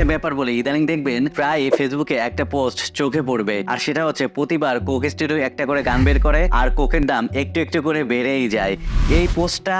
একটা ব্যাপার বলে ইদানিং দেখবেন প্রায় ফেসবুকে একটা পোস্ট চোখে পড়বে, আর সেটা হচ্ছে প্রতিবার কোক স্টুডিও একটা করে গান বের করে আর কোকের দাম একটু একটু করে বেড়েই যায়। এই পোস্টটা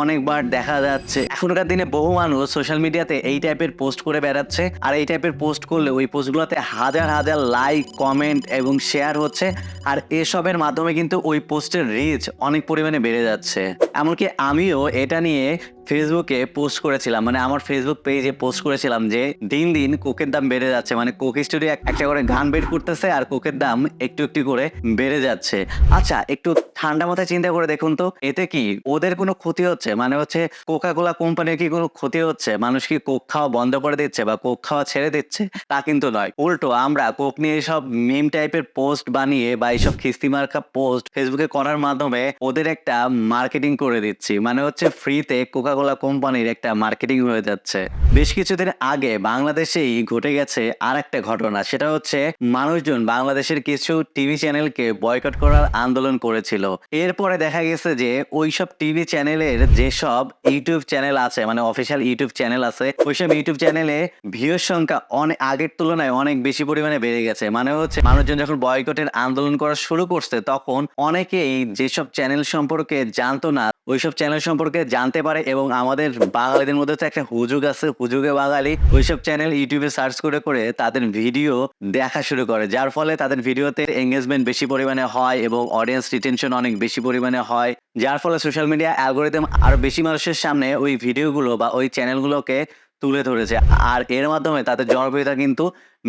অনেকবার দেখা যাচ্ছে। এখনকার দিনে বহু মানুষ সোশ্যাল মিডিয়াতে এই টাইপের পোস্ট করে বেড়াচ্ছে, আর এই টাইপের পোস্ট করলে ওই পোস্টগুলোতে হাজার হাজার লাইক, কমেন্ট এবং শেয়ার হচ্ছে, আর এসবের মাধ্যমে কিন্তু ওই পোস্টের রিচ অনেক পরিমাণে বেড়ে যাচ্ছে। এমনকি আমিও এটা নিয়ে ফেসবুকে পোস্ট করেছিলাম, মানে আমার ফেসবুক পেজে পোস্ট করেছিলাম যে দিন দিন কোকের দাম বেড়ে যাচ্ছে, মানে কোক স্টুডিও একটা করে গান বের করতেছে আর কোকের দাম একটু একটু করে বেড়ে যাচ্ছে। আচ্ছা, একটু ঠান্ডা মাথায় চিন্তা করে দেখুন তো, এতে কি ওদের কোনো ক্ষতি হচ্ছে? মানে হচ্ছে কোকা কোলা কোম্পানির কি কোনো ক্ষতি হচ্ছে? মানুষ কি কোক খাওয়া বন্ধ করে দিচ্ছে বা কোক খাওয়া ছেড়ে দিচ্ছে? তা কিন্তু নয়। উল্টো আমরা কোক নিয়ে এইসব মিম টাইপের পোস্ট বানিয়ে বা এইসব খিস্তি মার্কা পোস্ট ফেসবুকে করার মাধ্যমে ওদের একটা মার্কেটিং করে দিচ্ছি। মানে হচ্ছে ফ্রিতে কোকা কোলা কোম্পানির একটা মার্কেটিং হয়ে যাচ্ছে। বেশ কিছুদিন আগে বাংলাদেশেই ঘটে গেছে আর একটা ঘটনা, সেটা হচ্ছে মানুষজন বাংলাদেশের কিছু টিভি চ্যানেলকে বয়কট করার আন্দোলন করেছিল। এরপরে দেখা গেছে যে ওইসব টিভি চ্যানেলের যেসব ইউটিউব চ্যানেল আছে, মানে অফিসিয়াল ইউটিউব চ্যানেল আছে, ওইসব ইউটিউব চ্যানেলে ভিউর সংখ্যা অনেক আগের তুলনায় অনেক বেশি পরিমাণে বেড়ে গেছে। মানে হচ্ছে মানুষজন যখন বয়কটের আন্দোলন করা শুরু করছে তখন অনেকেই যেসব চ্যানেল সম্পর্কে জানতো না ওইসব চ্যানেল সম্পর্কে জানতে পারে, এবং আমাদের বাঙালিদের মধ্যে তো একটা হুজুগ আছে, হুজুগে বাঙালি ওইসব চ্যানেল ইউটিউবে সার্চ করে করে তাদের ভিডিও দেখা শুরু করে, যার ফলে তাদের ভিডিওতে এঙ্গেজমেন্ট বেশি পরিমাণে হয় এবং অডিয়েন্স রিটেনশন অনেক বেশি পরিমাণে হয়, যার ফলে সোশ্যাল মিডিয়া অ্যালগোরিদম আরো বেশি মানুষের সামনে ওই ভিডিওগুলো বা ওই চ্যানেলগুলোকে তুলে ধরেছে, আর এর মাধ্যমে তাদের জনপ্রিয়তা কিন্তু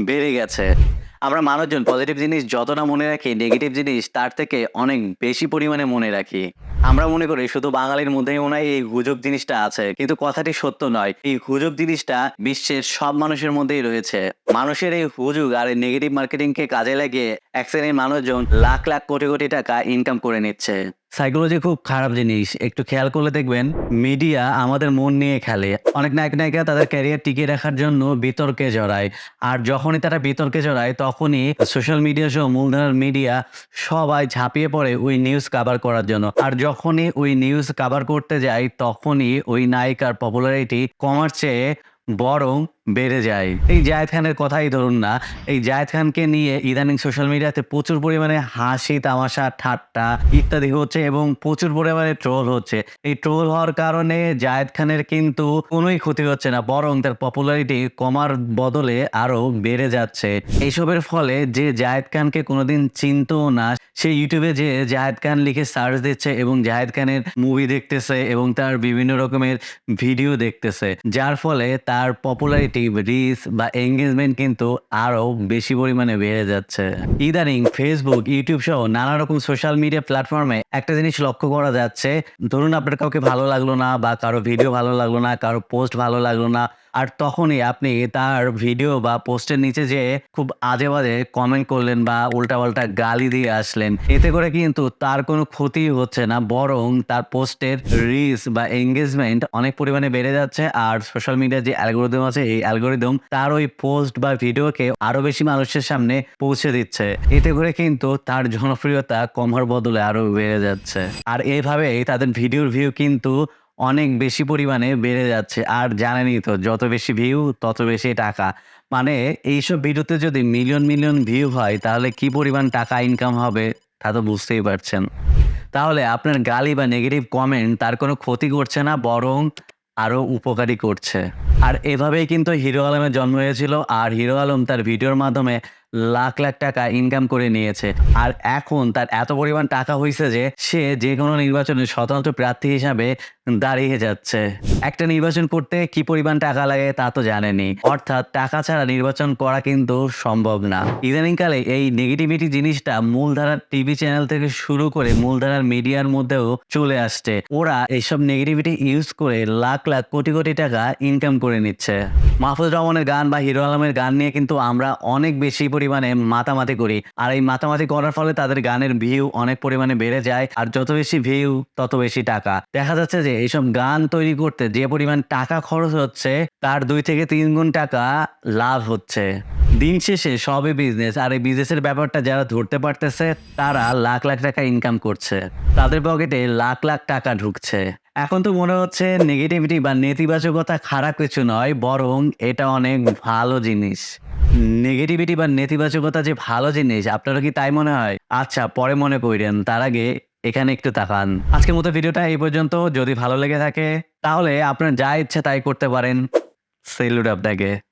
বেড়ে গেছে। আমরা মানুষজন পজিটিভ জিনিস যত না মনে রাখি, নেগেটিভ জিনিস তার থেকে অনেক বেশি পরিমাণে মনে রাখি। আমরা মনে করি শুধু বাঙালির মধ্যেই মনে হয় এই গুজব জিনিসটা আছে, কিন্তু কথাটি সত্য নয়। এই গুজব জিনিসটা বিশ্বের সব মানুষের মধ্যেই রয়েছে। মানুষের এই হুজুগ আর এই নেগেটিভ মার্কেটিং কে কাজে লাগিয়ে এক শ্রেণীর মানুষজন লাখ লাখ কোটি কোটি টাকা ইনকাম করে নিচ্ছে। সাইকোলজি খুব খারাপ জিনিস। একটু খেয়াল করলে দেখবেন মিডিয়া আমাদের মন নিয়ে খেলে। অনেক নায়ক নায়িকা তাদের ক্যারিয়ার টিকিয়ে রাখার জন্য বিতর্কে জড়ায়, আর যখনই তারা বিতর্কে জড়ায় তখনই সোশ্যাল মিডিয়া সহ মূলধারার মিডিয়া সবাই ঝাঁপিয়ে পড়ে ওই নিউজ কাভার করার জন্য। আর যখনই ওই নিউজ কাভার করতে যায় তখনই ওই নায়িকার পপুলারিটি কমার চেয়ে বরং বেড়ে যায়। এই জায়েদ খানের কথাই ধরুন না, এই জায়েদ খানকে নিয়ে ইদানিং সোশ্যাল মিডিয়াতে প্রচুর পরিমাণে হাসি তামাশা ঠাট্টা ইত্যাদি হচ্ছে এবং প্রচুর পরিমাণে ট্রোল হচ্ছে। এই ট্রোল হওয়ার কারণে জায়েদ খানের কিন্তু কোনোই ক্ষতি হচ্ছে না, বরং তার পপুলারিটি কমার বদলে আরো বেড়ে যাচ্ছে। এইসবের ফলে যে জায়েদ খানকে কোনোদিন চিনতও না, সে ইউটিউবে যে জায়েদ খান লিখে সার্চ দিচ্ছে এবং জায়েদ খানের মুভি দেখতেছে এবং তার বিভিন্ন রকমের ভিডিও দেখতেছে, যার ফলে তার পপুলারিটি, রিচ বা এঙ্গেজমেন্ট কিন্তু আরো বেশি পরিমাণে বেড়ে যাচ্ছে। ইদানিং ফেসবুক, ইউটিউব সহ নানা রকম সোশ্যাল মিডিয়া প্ল্যাটফর্মে একটা জিনিস লক্ষ্য করা যাচ্ছে, ধরুন আপনার কাউকে ভালো লাগলো না বা কারো ভিডিও ভালো লাগলো না, কারো পোস্ট ভালো লাগলো না, আর তখনই আপনি তার ভিডিও বা পোস্টের নিচে যে খুব আজে বাজে কমেন্ট করলেন বা উল্টাপাল্টা গালি দিয়ে আসলেন। এতে করে কিন্তু তার কোনো ক্ষতি হচ্ছে না, বরং তার পোস্টের রিচ বা এঙ্গেজমেন্ট অনেক পরিমাণে বেড়ে যাচ্ছে, আর সোশ্যাল মিডিয়ার যে অ্যালগোরিদম আছে এই অ্যালগোরিদম তার ওই পোস্ট বা ভিডিওকে আরো বেশি মানুষের সামনে পৌঁছে দিচ্ছে। এতে করে কিন্তু তার জনপ্রিয়তা কমার বদলে আরো বেড়ে যাচ্ছে, আর এইভাবেই তাদের ভিডিওর ভিউ কিন্তু অনেক বেশি পরিমাণে বেড়ে যাচ্ছে। আর জানেনই তো, যত বেশি ভিউ তত বেশি টাকা। মানে এইসব ভিডিওতে যদি মিলিয়ন মিলিয়ন ভিউ হয় তাহলে কি পরিমাণ টাকা ইনকাম হবে তা তো বুঝতেই পারছেন। তাহলে আপনার গালি বা নেগেটিভ কমেন্ট তার কোনো ক্ষতি করছে না, বরং আরো উপকারী করছে। আর এভাবেই কিন্তু হিরো আলমের জন্ম হয়েছিল, আর হিরো আলম তার ভিডিওর মাধ্যমে লাখ লাখ টাকা ইনকাম করে নিয়েছে। আর এখন তার এত পরিমাণ টাকা হয়েছে যে সে যে কোনো নির্বাচনে স্বতন্ত্র প্রার্থী হিসাবে দাঁড়িয়ে যাচ্ছে। একটা নির্বাচন করতে কি পরিমাণ টাকা লাগে তা তো জানেনই, অর্থাৎ টাকা ছাড়া নির্বাচন করা কিন্তু সম্ভব না। ইদানিংকালে এই নেগেটিভিটি জিনিসটা মূলধারার টিভি চ্যানেল থেকে শুরু করে মূলধারার মিডিয়ার মধ্যেও চলে আসছে। ওরা এইসব নেগেটিভিটি ইউজ করে লাখ লাখ কোটি কোটি টাকা ইনকাম করে নিচ্ছে। মাহফুজ রহমানের গান বা হিরো আলমের গান নিয়ে কিন্তু আমরা অনেক বেশি পরিমাণে মাতামাতি করি, আর এই মাতামাতি করার ফলে তাদের গানের ভিউ অনেক পরিমাণে বেড়ে যায়, আর যত বেশি ভিউ তত বেশি টাকা। দেখা যাচ্ছে যে এইসব গান তৈরি করতে যে পরিমাণ টাকা খরচ হচ্ছে তার 2 থেকে 3 গুণ টাকা লাভ হচ্ছে। দিন শেষে সবই বিজনেস, আর এই বিজনেসের ব্যাপারটা যারা ধরতে পারতেছে তারা লাখ লাখ টাকা ইনকাম করছে, তাদের পকেটে লাখ লাখ টাকা ঢুকছে। এখন তো মনে হচ্ছে নেগেটিভিটি বা নেতিবাচকতা খারাপ কিছু নয়, বরং এটা অনেক ভালো জিনিস। নেগেটিভিটি বা নেতিবাচকতা যে ভালো জিনিস, আপনারা কি তাই মনে হয়? আচ্ছা, পরে মনে করেন, তার আগে এখানে একটু তাকান। আজকের মতো ভিডিওটা এই পর্যন্ত। যদি ভালো লেগে থাকে তাহলে আপনার যা ইচ্ছা তাই করতে পারেন। সেলুট আপনাকে।